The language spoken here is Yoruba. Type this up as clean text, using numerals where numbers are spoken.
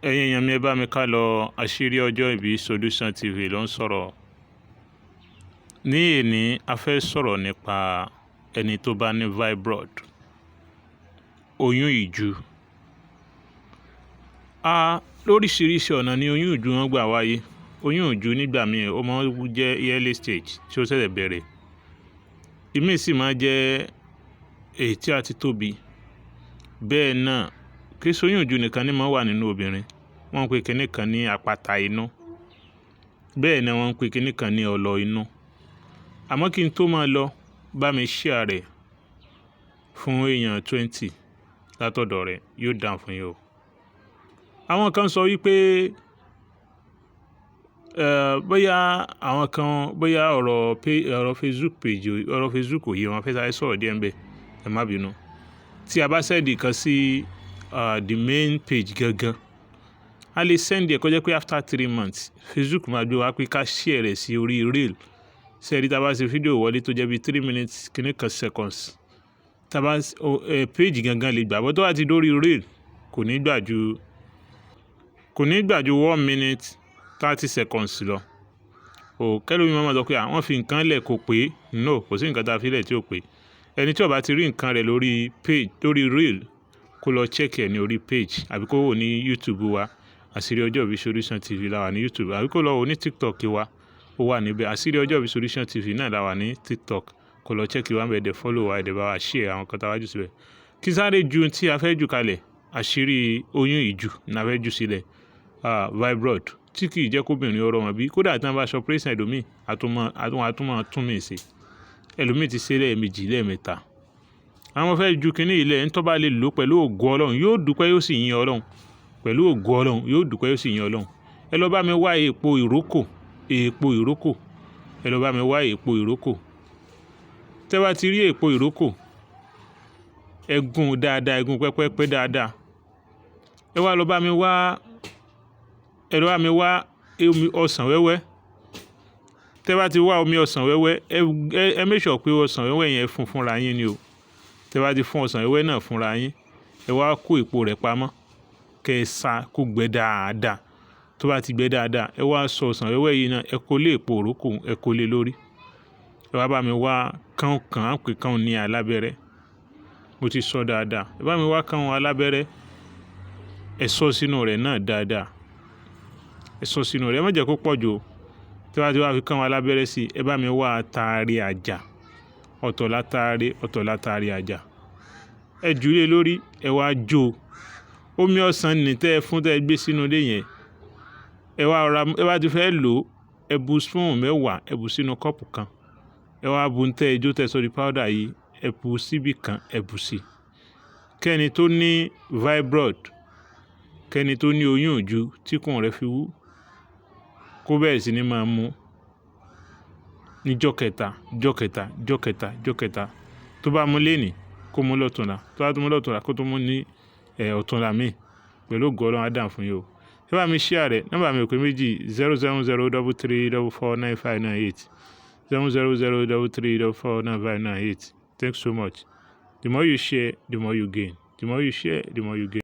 ẹ̀yin èèyàn mi ẹ bá mi ká lọ. Àṣírí ọjọ́ ìbí Solution TV ló ń sọ̀rọ̀. Ní èní a fẹ́ sọ̀rọ̀ nípa ẹni tó bá ní fibroid, oyún ìju. Lóríṣiríṣi ọ̀nà ni oyún ìju wọn gbà wáyé. Oyún ìju nígbà míì ó máa ń jẹ́ early stage tí ó ṣẹ̀ṣẹ̀ bẹ̀rẹ̀. Ìmíì sì máa jẹ́ èyí tí a ti tóbi. Bẹ́ẹ̀ náà kì í ṣe oyún ìju nìkan ni máa ń wà nínú obìnrin. Wọ́n ń pe kinní kan ní àpáta inú. Bẹ́ẹ̀ ni wọ́n ń pe kinní kan ní ọlọ inú. Àmọ́ kí n tó máa lọ, bá mi share rẹ̀ fún èèyàn 20 látọ̀dọ̀ rẹ̀, yóò dáhùn fún yín o. Àwọn kan sọ wípé bóyá ọ̀rọ̀ Facebook page, ọ̀rọ̀ Facebook òye wọn fẹ́ sáré sọ̀rọ̀ díẹ̀ ń bẹ̀, ẹ má bínú. Tí a bá send kan sí the main page gangan, a lè send ẹ̀ kó jẹ́ pé after 3 months Facebook máa gbé wá pé ká share rẹ̀ sí orí reel. Ṣẹ́ẹ̀rí tá a bá ṣe fídíò wọlé tó jẹ́ bí 3 minutes kìíní kan seconds, tá a bá page gangan lè gbà, bọ́ tó bá ti dórí reel kò ní gbà ju 1 minute 30 seconds lọ. Kẹ́lómi máa sọ pé wọ́n fi nǹkan lẹ̀ kò pé. No, kò sí nǹkan tá a fi lẹ̀ tí ò pé. Ẹni tí ó bá ti rí nǹkan rẹ̀ lórí page, lórí reel, kó lọ check ẹ̀ ní orí page àbí kó wò ní YouTube wa. Àṣírí ọjọ́ ìbí Solution TV la wà ní YouTube, àbí kó lọ wò ní TikTok wa, ó wà níbẹ̀. Àṣírí ọjọ́ ìbí Solution TV náà la wà ní TikTok. Kó lọ check wa ń bẹ̀, dẹ̀ follow wa, dẹ̀ bá wa share àwọn kan tá a wá jù síbẹ̀. Kí sáré ju ohun tí a fẹ́ jù kalẹ̀, àṣírí oyún ìju ni a fẹ́ jù sílẹ̀. Fibroid tí kì í jẹ́ kóbìnrin ó rọmọ bí. Kódà tí wọ́n bá ṣe operation ẹlòmíì, àtúmọ̀ tún mí ṣe. Ẹlòmíì ti ṣe lẹ́ẹ̀mejì, lẹ́ẹ̀mẹ́ta. Àwọn fẹ́ ju kinní ilẹ̀ ẹni tó bá lè lò pẹ̀lú ògo Ọlọ́run, yóò dúpẹ́ yóò sì yin Ọlọ́run. Pẹ̀lú ògo Ọlọ́run, yóò dúpẹ́ yóò sì yin Ọlọ́run. Ẹ lọ bá mi wá èèpo ìrókò. Ẹ lọ bá mi wá èèpo ìrókò. Tẹ́ bá ti rí èèpo ìrókò, ẹ gún dáadáa, ẹ gún pẹ́pẹ́pẹ́ dáadáa. Ẹ wá lọ bá mi wá omi ọsàn wẹ́wẹ́. Tẹ́ bá ti wá omi ọsàn wẹ́wẹ́, ẹ make sure pé ọsàn wẹ́wẹ́ yẹn fún fúnra yín ni o. Tẹ́ bá ti fún ọsàn wẹ́wẹ́ náà fúnra yín, ẹ wá kó èèpo rẹ̀ pamọ́. Kẹ́ ẹ sá kó gbẹ dáadáa. Tó bá ti gbẹ dáadáa, ẹ wá sọ ọsàn wẹ́wẹ́ yìí náà, ẹ kó lé èèpo ìrókò, ẹ kó lé lórí. Ẹ wá bá mi wá kán pé kán ní alábẹ́rẹ́. Mo ti sọ dáadáa. Ẹ bá mi wá kán alábẹ́rẹ́. Ẹ sọ sínú rẹ̀ náà dáadáa. Ẹ sọ sínú rẹ̀, ẹ má jẹ́ kó pọ̀ jù o. Tí wọ́n bá ti wá fi kán alábẹ́rẹ́ sí, ẹ bá mi wá àtàrí àjà. Ọ̀tọ̀ látàrí àjà. Ẹ jù lé lórí, ẹ wá jó. Omi ọsàn nì tẹ́ ẹ fún tẹ́ ẹ gbé sínú ilé yẹn. Ẹ bá ti fẹ́ lò, ẹ bu spoon 10, ẹ bu sínú kọ́ọ̀pù kan. Ẹ wá bu tẹ́ ẹ jó tẹ́ sọ di powder yìí, ẹ bu síbí kan, ẹ bu sí. Kẹ́ni tó ní fibroid, kẹ́ni tó ní oyún ìju tí kùn rẹ̀ fi wú, kó bẹ̀rẹ̀ sí ní máa mú ní jọ́ kẹta. Tó bá mú lénìí, kó mú lọ́tùnla. Tó bá tún mú lọ́tùnla, kó tó mú ní ọ̀túnla míì. Pẹ̀lú ògo Ọlọ́run á dáhùn fún yín o. Ẹ bá mi share rẹ̀. Nọ́mbà mi ò pé méjì, 07033449598. 00033449598. Thanks so much. The more you share, the more you gain. The more you share, the more you gain.